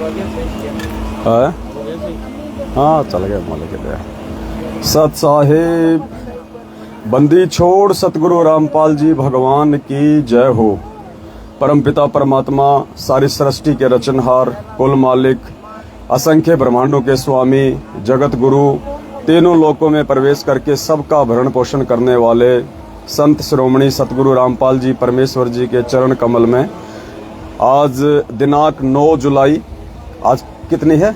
है? हाँ चल गए मौले के लिए। सत साहिब बंदी छोड़ सतगुरु रामपाल जी भगवान की जय हो। परमपिता परमात्मा सारी सृष्टि के रचनहार, कुल मालिक, असंख्य ब्रह्मांडों के स्वामी, जगत गुरु, तीनों लोकों में प्रवेश करके सबका भरण पोषण करने वाले संत श्रोमणी सतगुरु रामपाल जी परमेश्वर जी के चरण कमल में आज दिनांक 9 जुलाई, आज कितनी है?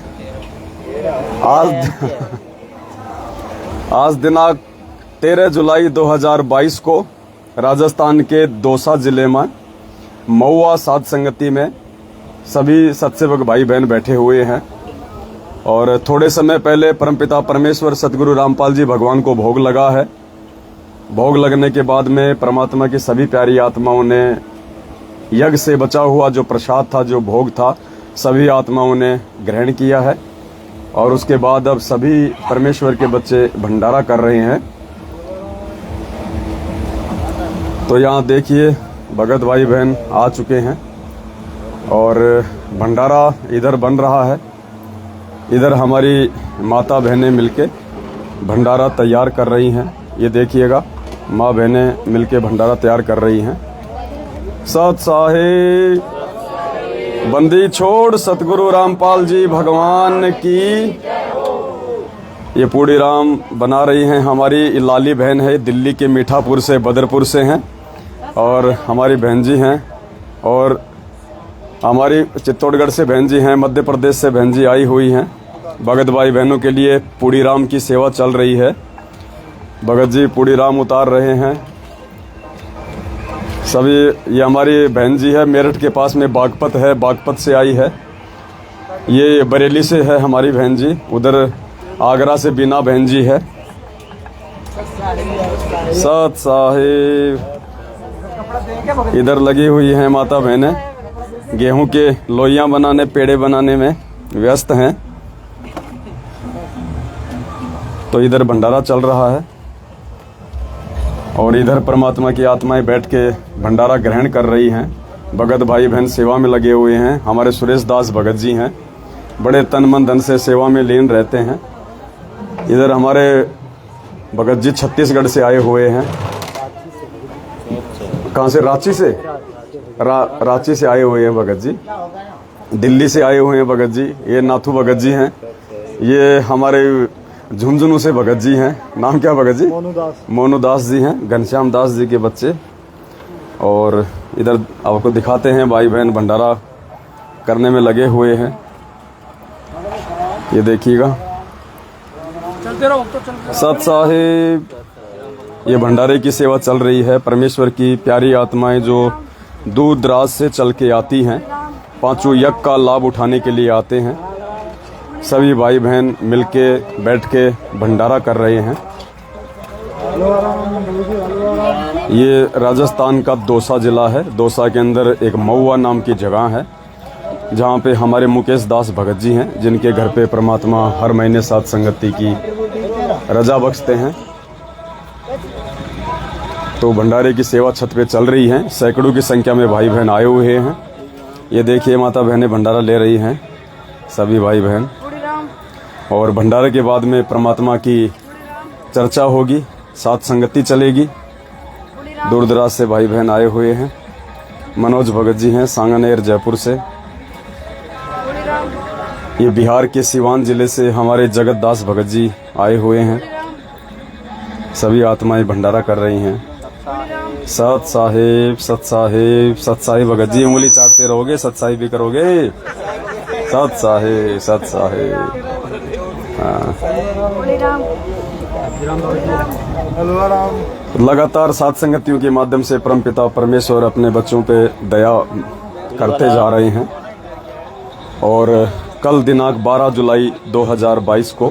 आज दिनांक 13 जुलाई 2022 को राजस्थान के दौसा जिले में महुआ साध संगति में सभी सत्सेवक भाई बहन बैठे हुए हैं और थोड़े समय पहले परमपिता परमेश्वर सतगुरु रामपाल जी भगवान को भोग लगा है। भोग लगने के बाद में परमात्मा की सभी प्यारी आत्माओं ने यज्ञ से बचा हुआ जो प्रसाद था, जो भोग था, सभी आत्माओं ने ग्रहण किया है और उसके बाद अब सभी परमेश्वर के बच्चे भंडारा कर रहे हैं। तो यहाँ देखिए भगत भाई बहन आ चुके हैं और भंडारा इधर बन रहा है। इधर हमारी माता बहनें मिलके भंडारा तैयार कर रही हैं। ये देखिएगा माँ बहनें मिलके भंडारा तैयार कर रही हैं। सत साहिब बंदी छोड़ सतगुरु रामपाल जी भगवान की। ये पूड़ी राम बना रही हैं हमारी लाली बहन है, दिल्ली के मीठापुर से, बदरपुर से हैं और हमारी बहन जी हैं और हमारी चित्तौड़गढ़ से बहन जी हैं, मध्य प्रदेश से बहन जी आई हुई हैं। भगत भाई बहनों के लिए पूड़ी राम की सेवा चल रही है। भगत जी पूड़ी राम उतार रहे हैं सभी। ये हमारी बहन जी है, मेरठ के पास में बागपत है, बागपत से आई है। ये बरेली से है हमारी बहन जी। उधर आगरा से बीना बहन जी है। सत साहिब इधर लगी हुई हैं माता बहनें, गेहूं के लोइयां बनाने, पेड़े बनाने में व्यस्त हैं। तो इधर भंडारा चल रहा है और इधर परमात्मा की आत्माएं बैठ के भंडारा ग्रहण कर रही हैं। भगत भाई बहन सेवा में लगे हुए हैं। हमारे सुरेश दास भगत जी हैं, बड़े तन मन धन से सेवा में लीन रहते हैं। इधर हमारे भगत जी छत्तीसगढ़ से आए हुए हैं। कहाँ से? रांची से। रांची से आए हुए हैं भगत जी। दिल्ली से आए हुए हैं भगत जी। ये नाथू भगत जी हैं। ये हमारे झुंझुनू से भगत जी हैं। नाम क्या भगत जी? मोनू दास जी हैं, घनश्याम दास जी के बच्चे। और इधर आपको दिखाते हैं भाई बहन भंडारा करने में लगे हुए हैं। ये देखिएगा सत साहिब, ये भंडारे की सेवा चल रही है। परमेश्वर की प्यारी आत्माएं जो दूर दराज से चल के आती हैं, पांचों यज्ञ का लाभ उठाने के लिए आते हैं। सभी भाई बहन मिलके बैठ के भंडारा कर रहे हैं। ये राजस्थान का दौसा जिला है। दौसा के अंदर एक महुआ नाम की जगह है जहाँ पे हमारे मुकेश दास भगत जी हैं, जिनके घर पे परमात्मा हर महीने साथ संगति की रजा बख्शते हैं। तो भंडारे की सेवा छत पे चल रही है। सैकड़ों की संख्या में भाई बहन आए हुए हैं। ये देखिए माता बहनें भंडारा ले रही हैं, सभी भाई बहन। और भंडारे के बाद में परमात्मा की चर्चा होगी, साथ संगति चलेगी। दूर दराज से भाई बहन आए हुए हैं। मनोज भगत जी हैं, सांगानेर जयपुर से। ये बिहार के सिवान जिले से हमारे जगत दास भगत जी आए हुए हैं। सभी आत्माएं भंडारा कर रही हैं। सत साहिब, सत साहिब, सत साहिब भगत जी उंगली चाटते रहोगे, सत साहिब भी करोगे। सत साहिब, सत साहिब। लगातार साथ संगतियों के माध्यम से परमपिता परमेश्वर अपने बच्चों पे दया करते जा रहे हैं। और कल दिनांक 12 जुलाई 2022 को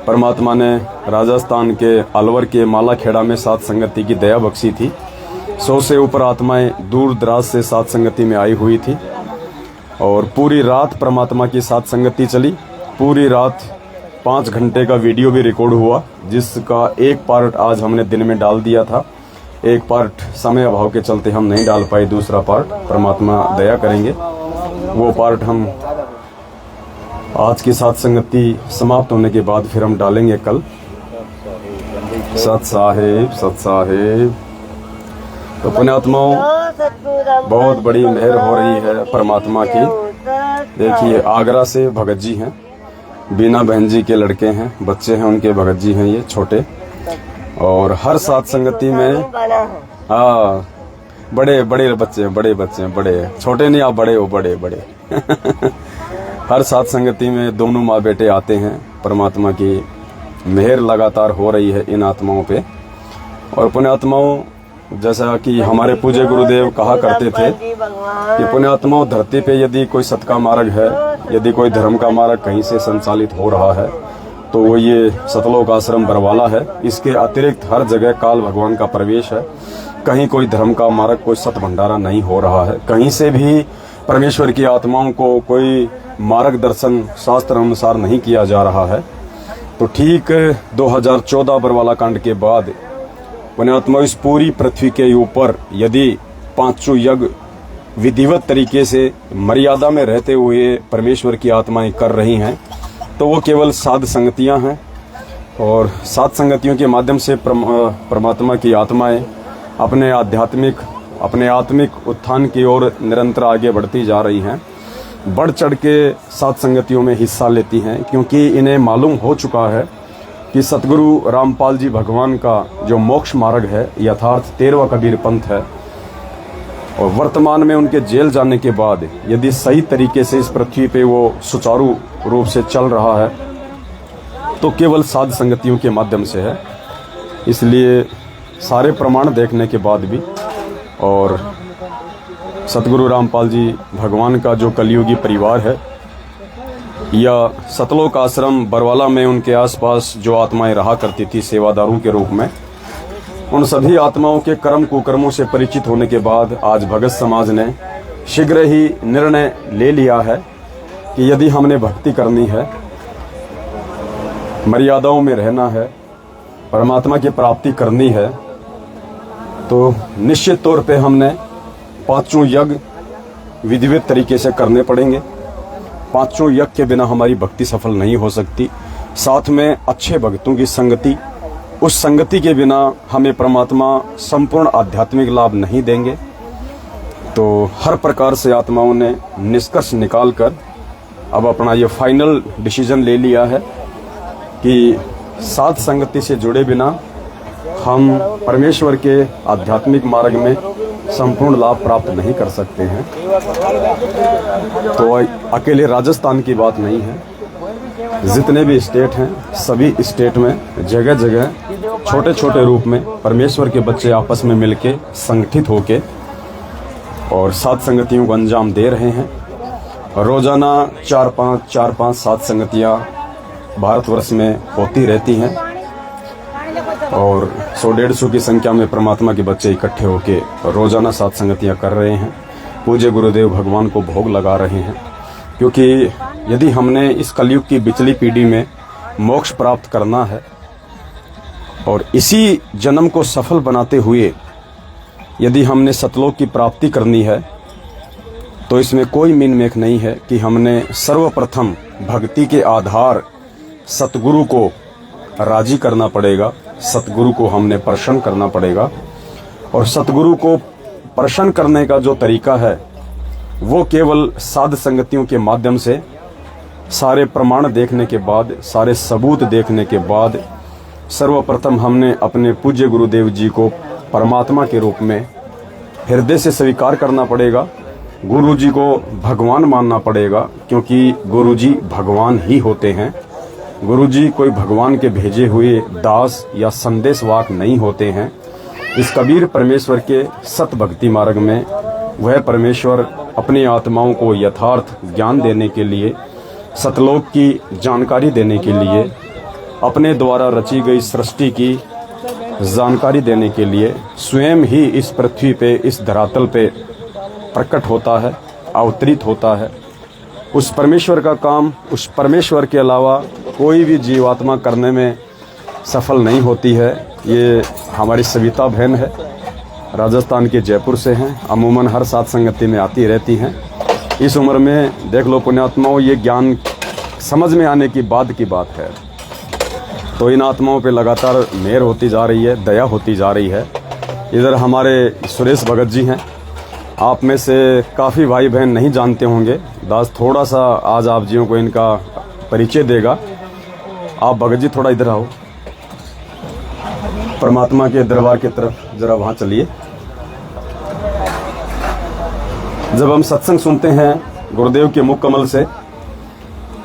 परमात्मा ने राजस्थान के अलवर के मालाखेड़ा में साथ संगति की दया बख्शी थी। 100 से ऊपर आत्माएं दूर दराज से साथ संगति में आई हुई थी और पूरी रात परमात्मा की साथ संगति चली। पूरी रात 5 घंटे का वीडियो भी रिकॉर्ड हुआ, जिसका एक पार्ट आज हमने दिन में डाल दिया था। एक पार्ट समय अभाव के चलते हम नहीं डाल पाए, दूसरा पार्ट परमात्मा दया करेंगे वो पार्ट हम आज की साथ संगति समाप्त होने के बाद फिर हम डालेंगे कल। सत साहेब। तो पुण्यात्माओं, बहुत बड़ी मेहर हो रही है परमात्मा की। देखिए, आगरा से भगत जी हैं, बीना बहन जी के लड़के हैं, बच्चे हैं उनके, भगत जी हैं ये छोटे। और हर साथ संगति में बड़े बच्चे हैं, बड़े छोटे नहीं, आप बड़े हो, बड़े हर साथ संगति में दोनों माँ बेटे आते हैं। परमात्मा की मेहर लगातार हो रही है इन आत्माओं पे। और पुण्यात्माओं, जैसा कि हमारे पूज्य गुरुदेव कहा करते थे कि पुण्यात्माओं, धरती पे यदि कोई सत का मार्ग है, यदि कोई धर्म का मार्ग कहीं से संचालित हो रहा है, तो वो ये सतलोक आश्रम बरवाला है। इसके अतिरिक्त हर जगह काल भगवान का प्रवेश है। कहीं कोई धर्म का मार्ग, कोई सत भंडारा नहीं हो रहा है। कहीं से भी परमेश्वर की आत्माओं को कोई मार्गदर्शन शास्त्र अनुसार नहीं किया जा रहा है। तो ठीक 2014 बरवाला कांड के बाद पुण्यात्मा, इस पूरी पृथ्वी के ऊपर यदि पांचों यज्ञ विधिवत तरीके से मर्यादा में रहते हुए परमेश्वर की आत्माएं कर रही हैं, तो वो केवल साध संगतियां हैं। और साध संगतियों के माध्यम से परमात्मा की आत्माएं अपने आत्मिक उत्थान की ओर निरंतर आगे बढ़ती जा रही हैं। बढ़ चढ़ के साध संगतियों में हिस्सा लेती हैं, क्योंकि इन्हें मालूम हो चुका है कि सतगुरु रामपाल जी भगवान का जो मोक्ष मार्ग है, यथार्थ 13वां कबीर पंथ है। और वर्तमान में उनके जेल जाने के बाद यदि सही तरीके से इस पृथ्वी पे वो सुचारू रूप से चल रहा है, तो केवल साध संगतियों के माध्यम से है। इसलिए सारे प्रमाण देखने के बाद भी, और सतगुरु रामपाल जी भगवान का जो कलयुगी परिवार है, या सतलोक आश्रम बरवाला में उनके आसपास जो आत्माएं रहा करती थी सेवादारों के रूप में, उन सभी आत्माओं के कर्म कुकर्मों से परिचित होने के बाद आज भगत समाज ने शीघ्र ही निर्णय ले लिया है कि यदि हमने भक्ति करनी है, मर्यादाओं में रहना है, परमात्मा की प्राप्ति करनी है, तो निश्चित तौर पे हमने पांचों यज्ञ विधिवत तरीके से करने पड़ेंगे। पांचों यज्ञ के बिना हमारी भक्ति सफल नहीं हो सकती। साथ में अच्छे भक्तों की संगति, उस संगति के बिना हमें परमात्मा संपूर्ण आध्यात्मिक लाभ नहीं देंगे। तो हर प्रकार से आत्माओं ने निष्कर्ष निकालकर अब अपना ये फाइनल डिसीजन ले लिया है कि साध संगति से जुड़े बिना हम परमेश्वर के आध्यात्मिक मार्ग में संपूर्ण लाभ प्राप्त नहीं कर सकते हैं। तो अकेले राजस्थान की बात नहीं है, जितने भी स्टेट हैं, सभी स्टेट में जगह जगह छोटे छोटे रूप में परमेश्वर के बच्चे आपस में मिलके संगठित होके और साध संगतियों को अंजाम दे रहे हैं। रोजाना 4-5 साध संगतियां भारतवर्ष में होती रहती हैं, और 100-150 की संख्या में परमात्मा के बच्चे इकट्ठे होके रोजाना साध संगतियां कर रहे हैं। पूज्य गुरुदेव भगवान को भोग लगा रहे हैं, क्योंकि यदि हमने इस कलयुग की बिचली पीढ़ी में मोक्ष प्राप्त करना है और इसी जन्म को सफल बनाते हुए यदि हमने सतलोक की प्राप्ति करनी है, तो इसमें कोई मीन मेख नहीं है कि हमने सर्वप्रथम भक्ति के आधार सतगुरु को राजी करना पड़ेगा। सतगुरु को हमने प्रसन्न करना पड़ेगा, और सतगुरु को प्रसन्न करने का जो तरीका है वो केवल साध संगतियों के माध्यम से, सारे प्रमाण देखने के बाद, सारे सबूत देखने के बाद सर्वप्रथम हमने अपने पूज्य गुरुदेव जी को परमात्मा के रूप में हृदय से स्वीकार करना पड़ेगा। गुरु जी को भगवान मानना पड़ेगा, क्योंकि गुरु जी भगवान ही होते हैं। गुरु जी कोई भगवान के भेजे हुए दास या संदेशवाहक नहीं होते हैं। इस कबीर परमेश्वर के सत भक्ति मार्ग में वह परमेश्वर अपनी आत्माओं को यथार्थ ज्ञान देने के लिए, सतलोक की जानकारी देने के लिए, अपने द्वारा रची गई सृष्टि की जानकारी देने के लिए स्वयं ही इस पृथ्वी पे, इस धरातल पे प्रकट होता है, अवतरित होता है। उस परमेश्वर का काम, उस परमेश्वर के अलावा कोई भी जीवात्मा करने में सफल नहीं होती है। ये हमारी सविता बहन है, राजस्थान के जयपुर से हैं, अमूमन हर साथ संगति में आती रहती हैं। इस उम्र में देख लो पुण्यात्माओं, ये ज्ञान समझ में आने की बाद की बात है। तो इन आत्माओं पे लगातार मेहर होती जा रही है, दया होती जा रही है। इधर हमारे सुरेश भगत जी हैं, आप में से काफ़ी भाई बहन नहीं जानते होंगे। दास थोड़ा सा आज आप जियों को इनका परिचय देगा। आप भगत जी थोड़ा इधर आओ, परमात्मा के दरबार की तरफ जरा वहाँ चलिए। जब हम सत्संग सुनते हैं गुरुदेव के मुख कमल से,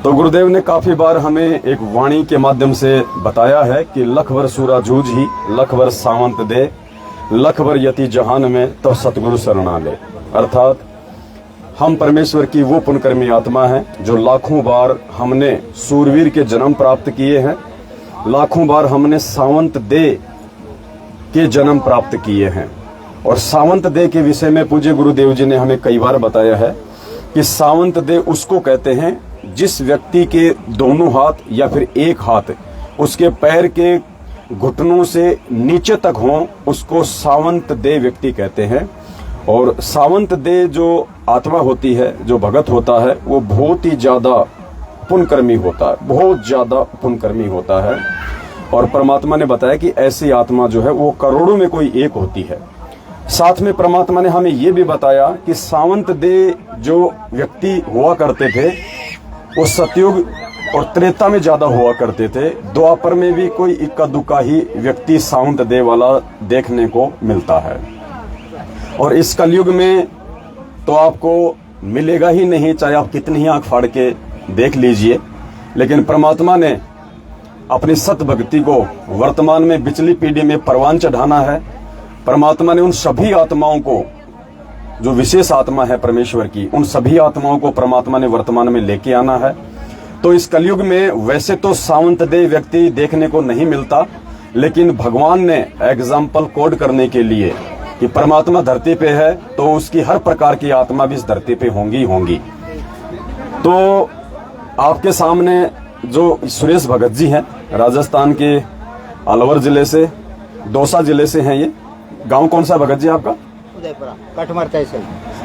तो गुरुदेव ने काफी बार हमें एक वाणी के माध्यम से बताया है कि लख वर सूरा जूझ ही, लख वर सावंत दे, लख वर यति जहान में तो सतगुरु शरणा ले। अर्थात हम परमेश्वर की वो पुण्यकर्मी आत्मा है जो लाखों बार हमने सूरवीर के जन्म प्राप्त किए हैं, लाखों बार हमने सावंत दे के जन्म प्राप्त किए हैं। और सावंत दे के विषय में पूज्य गुरुदेव जी ने हमें कई बार बताया है कि सावंत दे उसको कहते हैं जिस व्यक्ति के दोनों हाथ या फिर एक हाथ उसके पैर के घुटनों से नीचे तक हों, उसको सावंत दे व्यक्ति कहते हैं। और सावंत दे जो आत्मा होती है, जो भगत होता है, वो बहुत ही ज्यादा पुण्यकर्मी होता है, बहुत ज्यादा पुण्यकर्मी होता है। और परमात्मा ने बताया कि ऐसी आत्मा जो है वो करोड़ों में कोई एक होती है। साथ में परमात्मा ने हमें ये भी बताया कि सावंत दे जो व्यक्ति हुआ करते थे वो सतयुग और त्रेता में ज्यादा हुआ करते थे। द्वापर में भी कोई इक्का दुक्का ही व्यक्ति सावंत दे वाला देखने को मिलता है। और इस कलयुग में तो आपको मिलेगा ही नहीं, चाहे आप कितनी ही आंख फाड़ के देख लीजिए। लेकिन परमात्मा ने अपनी सत भक्ति को वर्तमान में बिचली पीढ़ी में परवान चढ़ाना है। परमात्मा ने उन सभी आत्माओं को, जो विशेष आत्मा है परमेश्वर की, उन सभी आत्माओं को परमात्मा ने वर्तमान में लेके आना है। तो इस कलयुग में वैसे तो सावंत दे व्यक्ति देखने को नहीं मिलता, लेकिन भगवान ने एग्जाम्पल कोड करने के लिए कि परमात्मा धरती पे है तो उसकी हर प्रकार की आत्मा भी इस धरती पे होंगी होंगी। तो आपके सामने जो सुरेश भगत जी हैं, राजस्थान के अलवर जिले से, दौसा जिले से हैं। ये गांव कौन सा भगत जी आपका? उदयपुरा, कठुमर तहसील।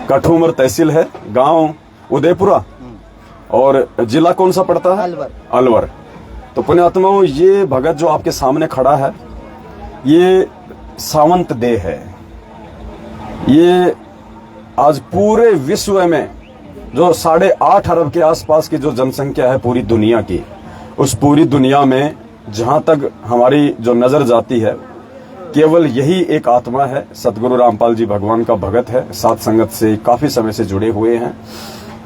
कठुमर तहसील है, गांव उदयपुरा। और जिला कौन सा पड़ता है? अलवर। अलवर। तो पुण्यात्माओं, ये भगत जो आपके सामने खड़ा है ये सावंत दे है। ये आज पूरे विश्व में जो 8.5 अरब के आसपास की जो जनसंख्या है पूरी दुनिया की, उस पूरी दुनिया में जहां तक हमारी जो नजर जाती है केवल यही एक आत्मा है। सतगुरु रामपाल जी भगवान का भगत है, साथ संगत से काफी समय से जुड़े हुए हैं।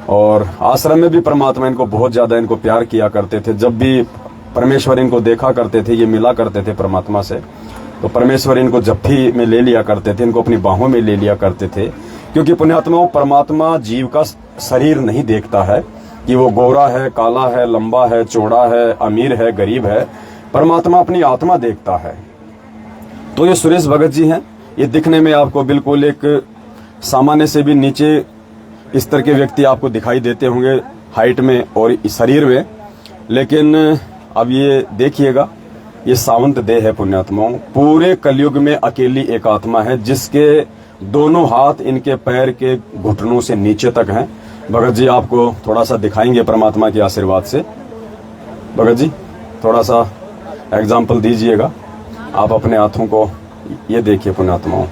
और आश्रम में भी परमात्मा इनको बहुत ज्यादा इनको प्यार किया करते थे। जब भी परमेश्वर इनको देखा करते थे, ये मिला करते थे परमात्मा से, तो परमेश्वर इनको जप्फी में ले लिया करते थे, इनको अपनी बाहों में ले लिया करते थे। क्योंकि पुण्यात्माओं, परमात्मा जीव का शरीर नहीं देखता है कि वो गोरा है, काला है, लंबा है, चौड़ा है, अमीर है, गरीब है। परमात्मा अपनी आत्मा देखता है। तो ये सुरेश भगत जी हैं। ये दिखने में आपको बिल्कुल एक सामान्य से भी नीचे स्तर के व्यक्ति आपको दिखाई देते होंगे हाइट में और शरीर में, लेकिन अब ये देखिएगा, ये सावंत दे है पुण्यात्माओं। पूरे कलयुग में अकेली एक आत्मा है जिसके दोनों हाथ इनके पैर के घुटनों से नीचे तक हैं। भगत जी आपको थोड़ा सा दिखाएंगे परमात्मा के आशीर्वाद से। भगत जी थोड़ा सा एग्जाम्पल दीजिएगा आप अपने हाथों को। ये देखिए पुण्यात्माओं,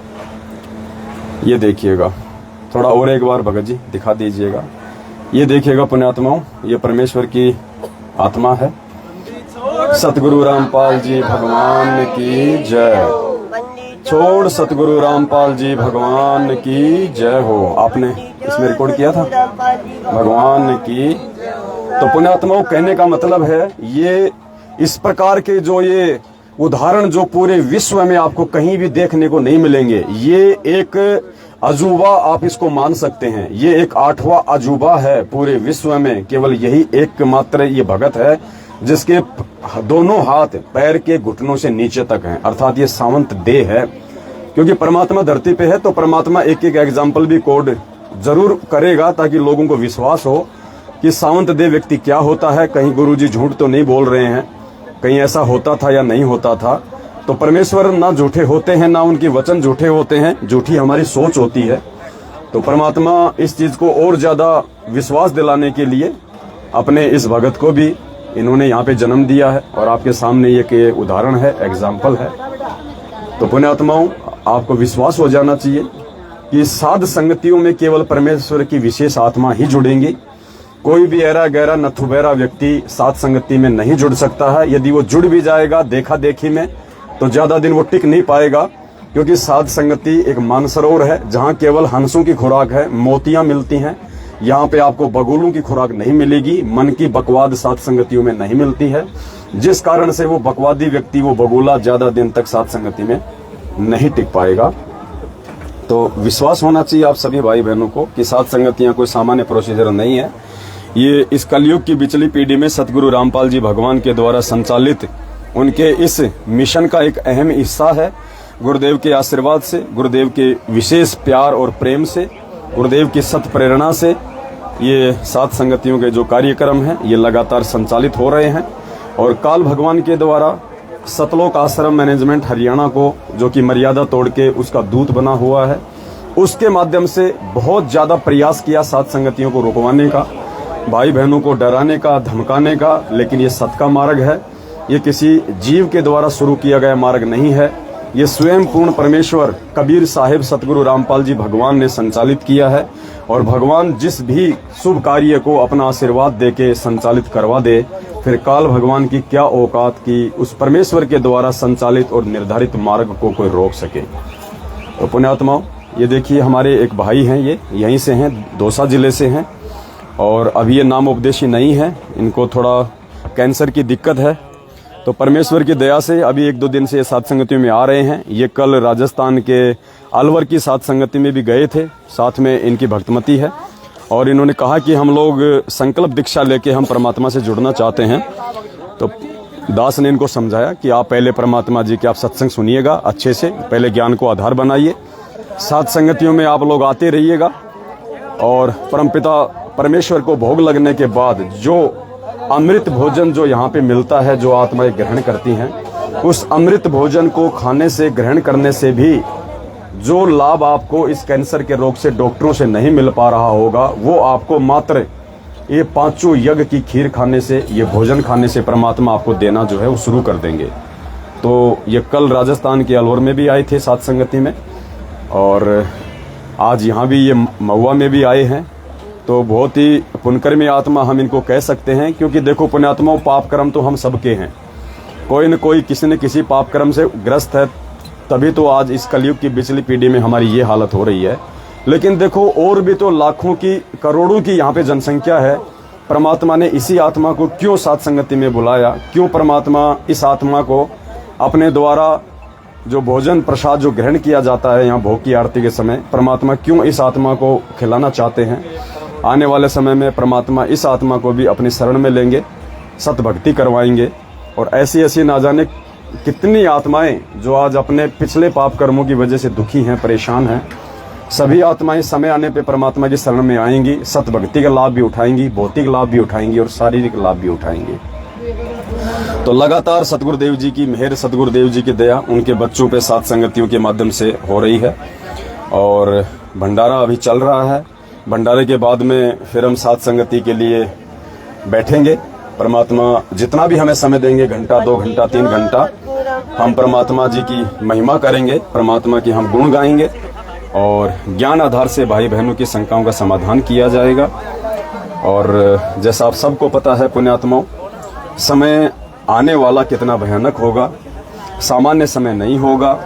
ये देखिएगा, थोड़ा और एक बार भगत जी दिखा दीजिएगा। ये देखिएगा पुण्यात्माओं, ये परमेश्वर की आत्मा है। सतगुरु रामपाल जी भगवान की जय। छोड़ सतगुरु रामपाल जी भगवान की जय हो। आपने इसमें रिकॉर्ड किया था भगवान की। तो पुण्यात्माओं, कहने का मतलब है ये इस प्रकार के जो ये उदाहरण जो पूरे विश्व में आपको कहीं भी देखने को नहीं मिलेंगे। ये एक अजूबा आप इसको मान सकते हैं। ये एक 8वां अजूबा है पूरे विश्व में। केवल यही एक मात्र ये भगत है जिसके दोनों हाथ पैर के घुटनों से नीचे तक हैं, अर्थात ये सावंत दे है। क्योंकि परमात्मा धरती पे है तो परमात्मा एक एक एग्जाम्पल भी कोड जरूर करेगा ताकि लोगों को विश्वास हो कि सावंत दे व्यक्ति क्या होता है। कहीं गुरुजी झूठ तो नहीं बोल रहे हैं, कहीं ऐसा होता था या नहीं होता था। तो परमेश्वर ना झूठे होते हैं, ना उनके वचन झूठे होते हैं, झूठी हमारी सोच होती है। तो परमात्मा इस चीज को और ज्यादा विश्वास दिलाने के लिए अपने इस भगत को भी इन्होंने यहाँ पे जन्म दिया है और आपके सामने ये एक उदाहरण है, एग्जाम्पल है। तो पुण्यात्माओं, आपको विश्वास हो जाना चाहिए कि साध संगतियों में केवल परमेश्वर की विशेष आत्मा ही जुड़ेंगी। कोई भी ऐरा गहरा नथुबैरा व्यक्ति साध संगति में नहीं जुड़ सकता है। यदि वो जुड़ भी जाएगा देखा देखी में, तो ज्यादा दिन वो टिक नहीं पाएगा, क्योंकि साध संगति एक मानसरोवर है जहाँ केवल हंसों की खुराक है, मोतियां मिलती हैं। यहाँ पे आपको बगुलों की खुराक नहीं मिलेगी, मन की बकवाद साध संगतियों में नहीं मिलती है, जिस कारण से वो बकवादी व्यक्ति, वो बगुला ज्यादा दिन तक साध संगति में नहीं टिक पाएगा। तो विश्वास होना चाहिए आप सभी भाई बहनों को कि साध संगतियां कोई सामान्य प्रोसीजर नहीं है। ये इस कलयुग की पिछली पीढ़ी में सतगुरु रामपाल जी भगवान के द्वारा संचालित उनके इस मिशन का एक अहम हिस्सा है। गुरुदेव के आशीर्वाद से, गुरुदेव के विशेष प्यार और प्रेम से, गुरुदेव की सत प्रेरणा से ये साध संगतियों के जो कार्यक्रम हैं ये लगातार संचालित हो रहे हैं। और काल भगवान के द्वारा सतलोक आश्रम मैनेजमेंट हरियाणा को, जो कि मर्यादा तोड़ के उसका दूत बना हुआ है, उसके माध्यम से बहुत ज्यादा प्रयास किया साध संगतियों को रोकवाने का, भाई बहनों को डराने का, धमकाने का। लेकिन ये सत का मार्ग है, ये किसी जीव के द्वारा शुरू किया गया मार्ग नहीं है। ये स्वयं पूर्ण परमेश्वर कबीर साहिब सतगुरु रामपाल जी भगवान ने संचालित किया है। और भगवान जिस भी शुभ कार्य को अपना आशीर्वाद देके संचालित करवा दे, फिर काल भगवान की क्या औकात की उस परमेश्वर के द्वारा संचालित और निर्धारित मार्ग को कोई रोक सके। तो पुण्यात्माओं, ये देखिए हमारे एक भाई हैं, ये यहीं से हैं, दौसा जिले से हैं, और अभी ये नाम उपदेशी नहीं है, इनको थोड़ा कैंसर की दिक्कत है। तो परमेश्वर की दया से अभी 1-2 दिन से ये साध संगतियों में आ रहे हैं। ये कल राजस्थान के अलवर की साध संगति में भी गए थे, साथ में इनकी भक्तमती है, और इन्होंने कहा कि हम लोग संकल्प दीक्षा लेके हम परमात्मा से जुड़ना चाहते हैं। तो दास ने इनको समझाया कि आप पहले परमात्मा जी के आप सत्संग सुनिएगा अच्छे से, पहले ज्ञान को आधार बनाइए, साध संगतियों में आप लोग आते रहिएगा, और परमपिता परमेश्वर को भोग लगने के बाद जो अमृत भोजन जो यहाँ पे मिलता है, जो आत्माएं ग्रहण करती हैं, उस अमृत भोजन को खाने से, ग्रहण करने से भी जो लाभ आपको इस कैंसर के रोग से डॉक्टरों से नहीं मिल पा रहा होगा, वो आपको मात्र ये 5 यज्ञ की खीर खाने से, ये भोजन खाने से परमात्मा आपको देना जो है वो शुरू कर देंगे। तो ये कल राजस्थान के अलवर में भी आए थे साध संगति में, और आज यहाँ भी ये महुआ में भी आए हैं। तो बहुत ही पुण्यकर्मी आत्मा हम इनको कह सकते हैं, क्योंकि देखो पुण्यात्माओं, पाप कर्म तो हम सबके हैं, कोई न कोई किसी न किसी पाप कर्म से ग्रस्त है, तभी तो आज इस कलयुग की पिछली पीढ़ी में हमारी ये हालत हो रही है। लेकिन देखो और भी तो लाखों की, करोड़ों की यहाँ पे जनसंख्या है। परमात्मा ने इसी आत्मा को क्यों साध संगति में बुलाया? क्यों परमात्मा इस आत्मा को अपने द्वारा जो भोजन प्रसाद जो ग्रहण किया जाता है यहाँ भोग की आरती के समय, परमात्मा क्यों इस आत्मा को खिलाना चाहते हैं? आने वाले समय में परमात्मा इस आत्मा को भी अपनी शरण में लेंगे, सत भक्ति करवाएंगे, और ऐसी ऐसी ना जाने कितनी आत्माएं जो आज अपने पिछले पाप कर्मों की वजह से दुखी हैं, परेशान हैं, सभी आत्माएं समय आने पे परमात्मा की शरण में आएंगी, सत भक्ति का लाभ भी उठाएंगी, भौतिक लाभ भी उठाएंगी और शारीरिक लाभ भी उठाएंगी। तो लगातार सतगुरुदेव जी की मेहर, सतगुरुदेव जी की दया उनके बच्चों पे साध संगतियों के माध्यम से हो रही है। और भंडारा अभी चल रहा है, भंडारे के बाद में फिर हम साध संगति के लिए बैठेंगे। परमात्मा जितना भी हमें समय देंगे, घंटा, 2 घंटा, 3 घंटा, हम परमात्मा जी की महिमा करेंगे, परमात्मा की हम गुण गाएंगे, और ज्ञान आधार से भाई बहनों की शंकाओं का समाधान किया जाएगा। और जैसा आप सबको पता है पुण्यात्माओं, समय आने वाला कितना भयानक होगा, सामान्य समय नहीं होगा।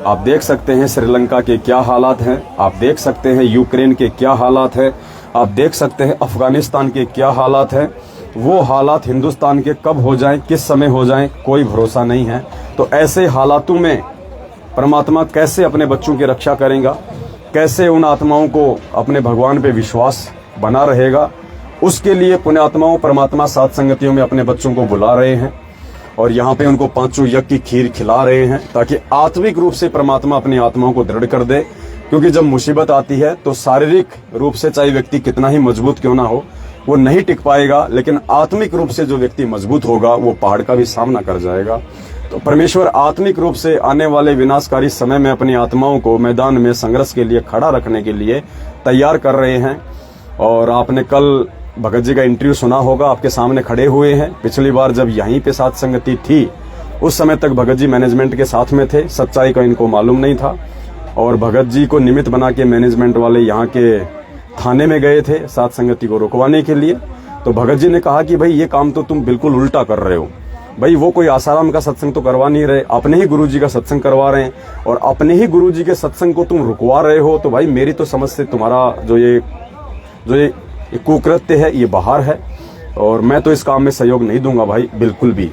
आप देख सकते हैं श्रीलंका के क्या हालात हैं, आप देख सकते हैं यूक्रेन के क्या हालात हैं, आप देख सकते हैं अफगानिस्तान के क्या हालात हैं। वो हालात हिंदुस्तान के कब हो जाएं, किस समय हो जाएं, कोई भरोसा नहीं है। तो ऐसे हालातों में परमात्मा कैसे अपने बच्चों की रक्षा करेगा, कैसे उन आत्माओं को अपने भगवान पे विश्वास बना रहेगा, उसके लिए पुण्यात्माओं परमात्मा साध संगतियों में अपने बच्चों को बुला रहे हैं, और यहाँ पे उनको 5 यज्ञ की खीर खिला रहे हैं, ताकि आत्मिक रूप से परमात्मा अपनी आत्माओं को दृढ़ कर दे। क्योंकि जब मुसीबत आती है तो शारीरिक रूप से चाहे व्यक्ति कितना ही मजबूत क्यों ना हो, वो नहीं टिक पाएगा, लेकिन आत्मिक रूप से जो व्यक्ति मजबूत होगा वो पहाड़ का भी सामना कर जाएगा। तो परमेश्वर आत्मिक रूप से आने वाले विनाशकारी समय में अपनी आत्माओं को मैदान में संघर्ष के लिए खड़ा रखने के लिए तैयार कर रहे हैं। और आपने कल भगत जी का इंटरव्यू सुना होगा, आपके सामने खड़े हुए हैं। पिछली बार जब यहीं पे साथ संगति थी उस समय तक भगत जी मैनेजमेंट के साथ में थे, सच्चाई का इनको मालूम नहीं था और भगत जी को निमित्त बना के मैनेजमेंट वाले यहाँ के थाने में गए थे साथ संगति को रुकवाने के लिए। तो भगत जी ने कहा कि भाई ये काम तो तुम बिल्कुल उल्टा कर रहे हो, भाई वो कोई आसाराम का सत्संग तो करवा नहीं रहे, अपने ही गुरुजी का सत्संग करवा रहे हैं और अपने ही गुरुजी के सत्संग को तुम रुकवा रहे हो। तो भाई मेरी तो समझ से तुम्हारा जो ये कुकृत्य है ये बाहर है और मैं तो इस काम में सहयोग नहीं दूंगा भाई, बिल्कुल भी।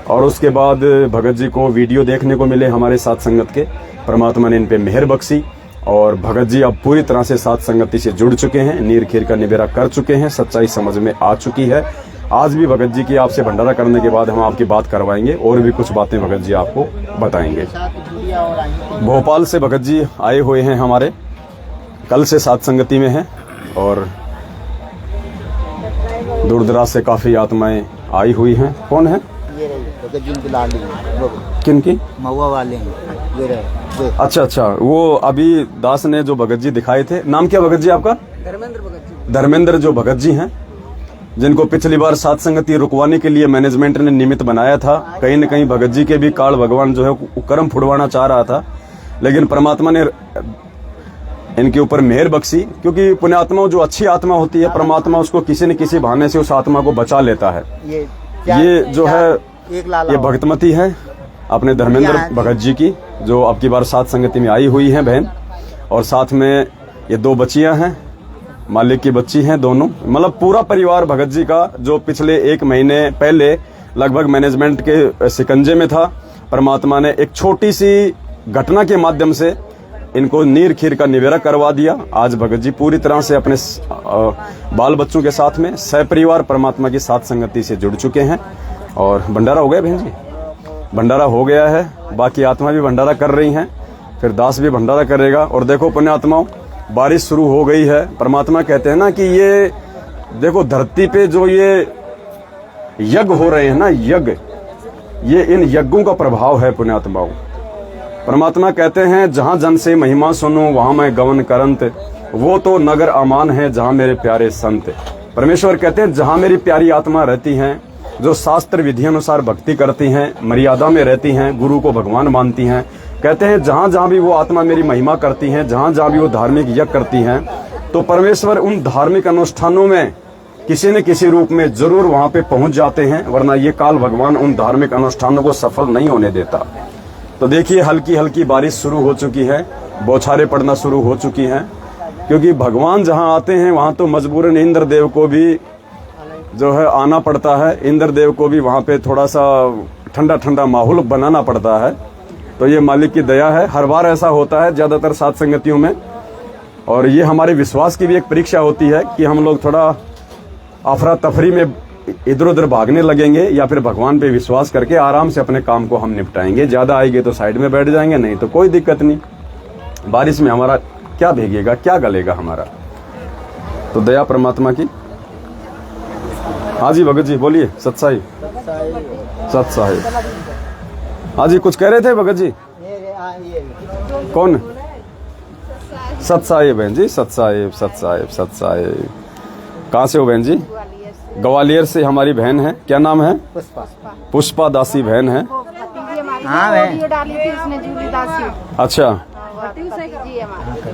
और उसके बाद भगत जी को वीडियो देखने को मिले हमारे साथ संगत के, परमात्मा ने इन पे मेहर बख्शी और भगत जी अब पूरी तरह से साथ संगति से जुड़ चुके हैं, नीर खीर का निबेरा कर चुके हैं, सच्चाई समझ में आ चुकी है। आज भी भगत जी की आपसे भंडारा करने के बाद हम आपकी बात करवाएंगे और भी कुछ बातें भगत जी आपको बताएंगे। भोपाल से भगत जी आए हुए हैं हमारे, कल से साथ संगति में हैं और दूर दराज से काफी आत्माएं आई हुई हैं। कौन है? ये रही भगत जी बुला ली, किनकी? महुआ वाले हैं ये रहे। अच्छा अच्छा, वो अभी दास ने जो भगत जी दिखाए थे, नाम क्या भगत जी आपका? धर्मेंद्र भगत जी। धर्मेंद्र जो भगत जी हैं, जिनको पिछली बार साथ संगति रुकवाने के लिए मैनेजमेंट ने निमित्त बनाया था। कहीं न कहीं भगत जी के भी काल भगवान जो है कर्म फुड़वाना चाह रहा था, लेकिन परमात्मा ने इनके ऊपर मेहर बख्शी, क्योंकि पुण्यात्मा जो अच्छी आत्मा होती है परमात्मा उसको किसी न किसी बहाने से उस आत्मा को बचा लेता है। ये जो है ये भक्तमती है अपने धर्मेंद्र भगत जी की, जो अब की बार साथ संगति में आई हुई है बहन, और साथ में ये दो बच्चियां हैं, मालिक की बच्ची हैं दोनों, मतलब पूरा परिवार भगत जी का जो पिछले 1 महीने पहले लगभग मैनेजमेंट के शिकंजे में था। परमात्मा ने एक छोटी सी घटना के माध्यम से इनको नीर खीर का निवेरा करवा दिया। आज भगत जी पूरी तरह से अपने बाल बच्चों के साथ में सहपरिवार परमात्मा की साथ संगति से जुड़ चुके हैं। और भंडारा हो गया बहन जी? भंडारा हो गया है, बाकी आत्मा भी भंडारा कर रही हैं, फिर दास भी भंडारा करेगा। और देखो पुण्यात्माओं, बारिश शुरू हो गई है। परमात्मा कहते हैं ना कि ये देखो धरती पे जो ये यज्ञ हो रहे हैं ना, यज्ञ, ये इन यज्ञों का प्रभाव है पुण्यात्माओं। परमात्मा कहते हैं जहां जन से महिमा सुनो वहां मैं गवन करंत, वो तो नगर अमान है जहां मेरे प्यारे संत। परमेश्वर कहते हैं जहां मेरी प्यारी आत्मा रहती हैं, जो शास्त्र विधि अनुसार भक्ति करती हैं, मर्यादा में रहती हैं, गुरु को भगवान मानती हैं, कहते हैं जहां जहां भी वो आत्मा मेरी महिमा करती हैं, जहां जहां भी वो धार्मिक यज्ञ करती हैं, तो परमेश्वर उन धार्मिक अनुष्ठानों में किसी न किसी रूप में जरूर वहां पे पहुंच जाते हैं, वरना ये काल भगवान उन धार्मिक अनुष्ठानों को सफल नहीं होने देता। तो देखिए हल्की हल्की बारिश शुरू हो चुकी है, बौछारें पड़ना शुरू हो चुकी हैं, क्योंकि भगवान जहां आते हैं वहां तो मजबूरन इंद्रदेव को भी जो है आना पड़ता है, इंद्रदेव को भी वहां पे थोड़ा सा ठंडा ठंडा माहौल बनाना पड़ता है। तो ये मालिक की दया है, हर बार ऐसा होता है ज्यादातर साथ संगतियों में। और ये हमारे विश्वास की भी एक परीक्षा होती है कि हम लोग थोड़ा अफरा तफरी में इधर उधर भागने लगेंगे या फिर भगवान पे विश्वास करके आराम से अपने काम को हम निपटाएंगे। ज्यादा आएंगे तो साइड में बैठ जाएंगे, नहीं तो कोई दिक्कत नहीं। बारिश में हमारा क्या भीगेगा, क्या गलेगा हमारा। तो दया परमात्मा की। हाँ जी भगत जी बोलिए। सत्साई सत्साई। हाँ जी कुछ कह रहे थे भगत जी? कौन? सत्साई बहन जी, सत्साई सत्साई सत्साई। कहाँ से हो बहन जी? ग्वालियर से हमारी बहन है। क्या नाम है? पुष्पा दासी बहन है। हाँ डाली थी इसने जूली दासी। अच्छा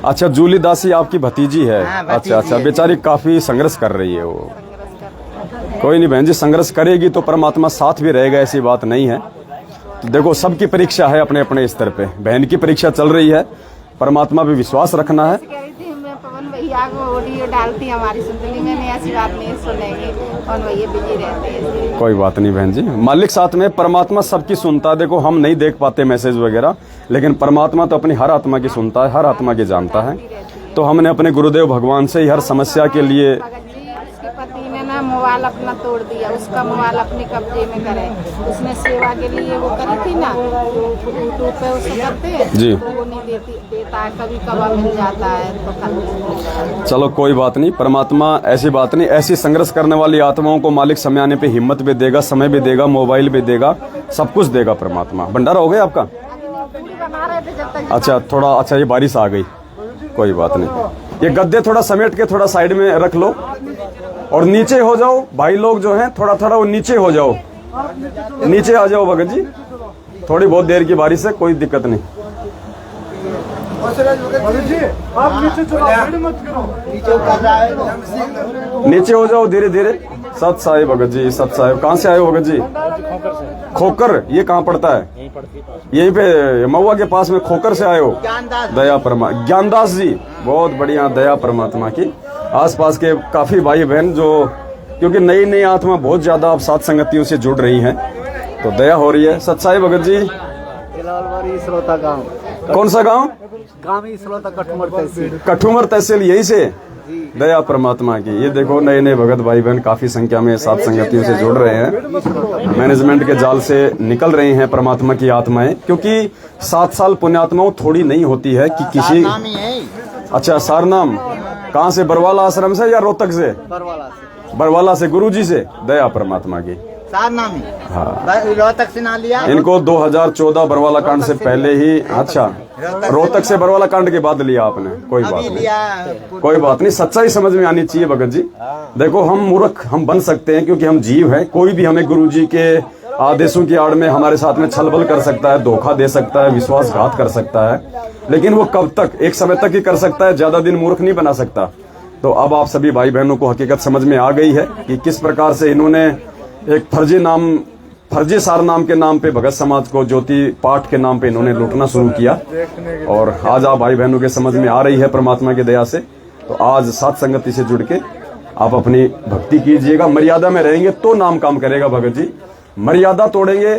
अच्छा, जूली दासी आपकी भतीजी है। अच्छा अच्छा, बेचारी काफी संघर्ष कर रही है वो। कोई नहीं बहन जी, संघर्ष करेगी तो परमात्मा साथ भी रहेगा, ऐसी बात नहीं है। तो देखो सबकी परीक्षा है अपने अपने स्तर पे, बहन की परीक्षा चल रही है, परमात्मा पे विश्वास रखना है। पवन भैया को ऑडियो डालती हमारी सुनती, मैंने ऐसी बात नहीं सुनेंगे और भैया बिजी रहते हैं। कोई बात नहीं बहन जी, मालिक साथ में, परमात्मा सबकी सुनता है। देखो हम नहीं देख पाते मैसेज वगैरह, लेकिन परमात्मा तो अपनी हर आत्मा की सुनता है, हर आत्मा की जानता है। तो हमने अपने गुरुदेव भगवान से हर समस्या के लिए पति ने ना मोबाइल अपना तोड़ दिया, उसका मोबाइल अपने कब्जे में करे। उसने सेवा के लिए वो करी थी ना, यूट्यूब पे उसे करते हैं जी, तो वो नहीं देता है, कभी कभार मिल जाता है तो कर। चलो कोई बात नहीं, परमात्मा ऐसी बात नहीं, ऐसी संघर्ष करने वाली आत्माओं को मालिक समय आने पे हिम्मत भी देगा, समय भी देगा, मोबाइल भी देगा, सब कुछ देगा परमात्मा। भंडारा हो गया आपका? अच्छा थोड़ा, अच्छा ये बारिश आ गई, कोई बात नहीं। ये गद्दे थोड़ा समेट के थोड़ा साइड में रख लो। और नीचे हो जाओ भाई लोग जो हैं, थोड़ा थोड़ा वो नीचे हो जाओ, नीचे आ जाओ भगत जी, थोड़ी बहुत देर की बारिश है, कोई दिक्कत नहीं। आप नीचे चलो, मत करो, नीचे उतर रहा है, नीचे हो जाओ धीरे धीरे। सत साहिब भगत जी, सत साहिब। कहाँ से आए हो भगत जी? खोकर, ये कहाँ पड़ता है? यहीं पे महुआ के पास में खोकर से आए हो? दया परमा ज्ञानदास जी, बहुत बढ़िया, दया परमात्मा की। आसपास के काफी भाई बहन जो, क्योंकि नई नई आत्मा बहुत ज्यादा अब साथ संगतियों से जुड़ रही हैं, तो दया हो रही है। सत साहिब भगत जी, श्रोता गाँव। कौन सा गाँव? श्रोता कठुमर तहसील। कठुमर तहसील, यही से? दया परमात्मा की। ये देखो नए नए भगत भाई बहन काफी संख्या में साथ संगतियों से जुड़ रहे हैं, मैनेजमेंट के जाल से निकल रही हैं परमात्मा की आत्माएं, क्योंकि 7 साल पुण्यात्माओं थोड़ी नहीं होती है कि किसी। अच्छा, सारनाम कहाँ से? बरवाला आश्रम से या रोहतक से? बरवाला से, गुरुजी से। दया परमात्मा की। सारनामी, हाँ, रोहतक से ना लिया इनको 2014 बरवाला कांड से पहले ही। अच्छा, रोहतक से बरवाला कांड के बाद लिया आपने? कोई बात नहीं, कोई बात नहीं, सच्चाई समझ में आनी चाहिए भगत जी। देखो हम मूर्ख हम बन सकते हैं क्योंकि हम जीव हैं, कोई भी हमें गुरुजी के आदेशों की आड़ में हमारे साथ में छलबल कर सकता है, धोखा दे सकता है, विश्वासघात कर सकता है, लेकिन वो कब तक? एक समय तक ही कर सकता है, ज्यादा दिन मूर्ख नहीं बना सकता। तो अब आप सभी भाई बहनों को हकीकत समझ में आ गई है कि किस प्रकार से इन्होंने एक फर्जी सार नाम के नाम पे भगत समाज को ज्योति पाठ के नाम पे इन्होंने लूटना शुरू किया, और आज आप भाई बहनों के समझ में आ रही है परमात्मा की दया से। तो आज साथ संगति से जुड़ के आप अपनी भक्ति कीजिएगा, मर्यादा में रहेंगे तो नाम काम करेगा भगत जी। मर्यादा तोड़ेंगे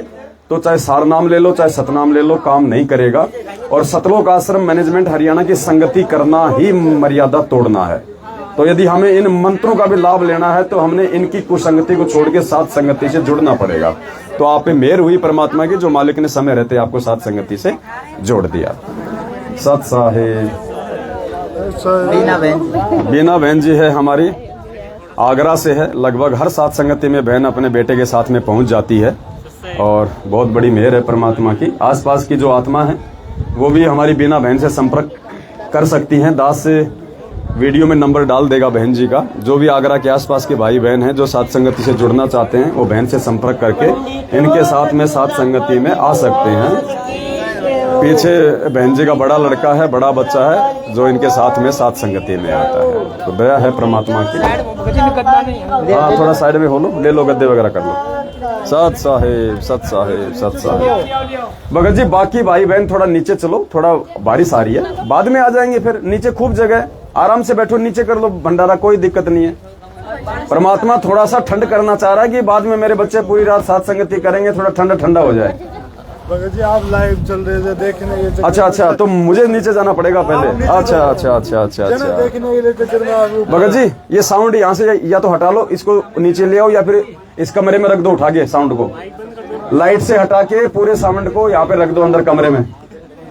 तो चाहे सार नाम ले लो चाहे सतनाम ले लो, काम नहीं करेगा। और सतलोक आश्रम मैनेजमेंट हरियाणा की संगति करना ही मर्यादा तोड़ना है। तो यदि हमें इन मंत्रों का भी लाभ लेना है तो हमने इनकी कुसंगति को छोड़ के साथ संगति से जुड़ना पड़ेगा। तो आप पे मेहर हुई परमात्मा की, जो मालिक ने समय रहते आपको साथ संगति से जोड़ दिया। सत साहिब। बीना बहन जी है हमारी, आगरा से है। लगभग हर साथ संगति में बहन अपने बेटे के साथ में पहुंच जाती है, और बहुत बड़ी मेहर है परमात्मा की। आसपास की जो आत्मा है वो भी हमारी बीना बहन से संपर्क कर सकती हैं। दास से वीडियो में नंबर डाल देगा बहन जी का। जो भी आगरा के आसपास के भाई बहन हैं जो साथ संगति से जुड़ना चाहते हैं, वो बहन से संपर्क करके इनके साथ में साथ संगति में आ सकते हैं। पीछे बहन जी का बड़ा लड़का है, बड़ा बच्चा है, जो इनके साथ में साथ संगति में आता है। तो दया है परमात्मा की। हाँ, थोड़ा साइड में हो लो, ले लो, गद्दे वगैरह कर लो। सत साहिब, सत साहिब, सत साहिब। भगत जी बाकी भाई बहन थोड़ा नीचे चलो, थोड़ा बारिश आ रही है, बाद में आ जाएंगे फिर। नीचे खूब जगह, आराम से बैठो, नीचे कर लो भंडारा, कोई दिक्कत नहीं है। परमात्मा थोड़ा सा ठंड करना चाह रहा है कि बाद में मेरे बच्चे पूरी रात साथ संगति करेंगे, थोड़ा ठंडा ठंडा हो जाए। भगत जी आप लाइव चल रहे थे देखने के चक्कर। अच्छा अच्छा, तो मुझे नीचे जाना पड़ेगा पहले। अच्छा अच्छा अच्छा अच्छा अच्छा, देखने के लिए चक्कर में। भगत जी ये साउंड यहाँ से या तो हटा लो, इसको नीचे ले आओ, या फिर इस कमरे में रख दो उठा के साउंड को। लाइट से हटा के पूरे साउंड को यहाँ पे रख दो अंदर कमरे में।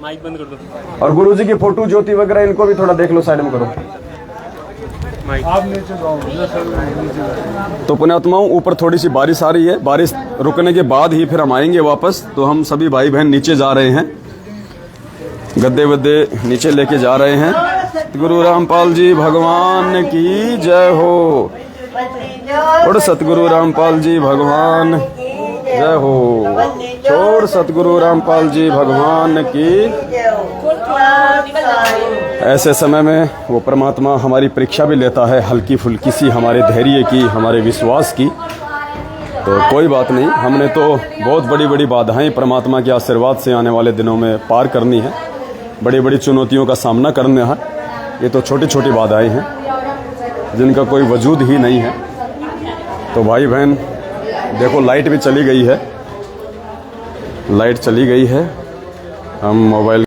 माइक बंद कर दो। और गुरुजी की फोटो ज्योति वगैरह इनको भी थोड़ा देख लो, साइड में करो। आप नीचे जाओ। तो पुण्यात्माओं ऊपर थोड़ी सी बारिश आ रही है, बारिश रुकने के बाद ही फिर हम आएंगे वापस। तो हम सभी भाई बहन नीचे जा रहे हैं, गद्दे वद्दे नीचे लेके जा रहे हैं। गुरु रामपाल जी भगवान की जय हो, और सतगुरु रामपाल जी भगवान जय हो, छोड़ सतगुरु रामपाल जी भगवान की। ऐसे समय में वो परमात्मा हमारी परीक्षा भी लेता है, हल्की फुल्की सी, हमारे धैर्य की, हमारे विश्वास की। तो कोई बात नहीं, हमने तो बहुत बड़ी बड़ी बाधाएं परमात्मा के आशीर्वाद से आने वाले दिनों में पार करनी है, बड़ी बड़ी चुनौतियों का सामना करना है। ये तो छोटी छोटी बाधाएं हैं जिनका कोई वजूद ही नहीं है। तो भाई बहन देखो लाइट भी चली गई है, लाइट चली गई है। हम मोबाइल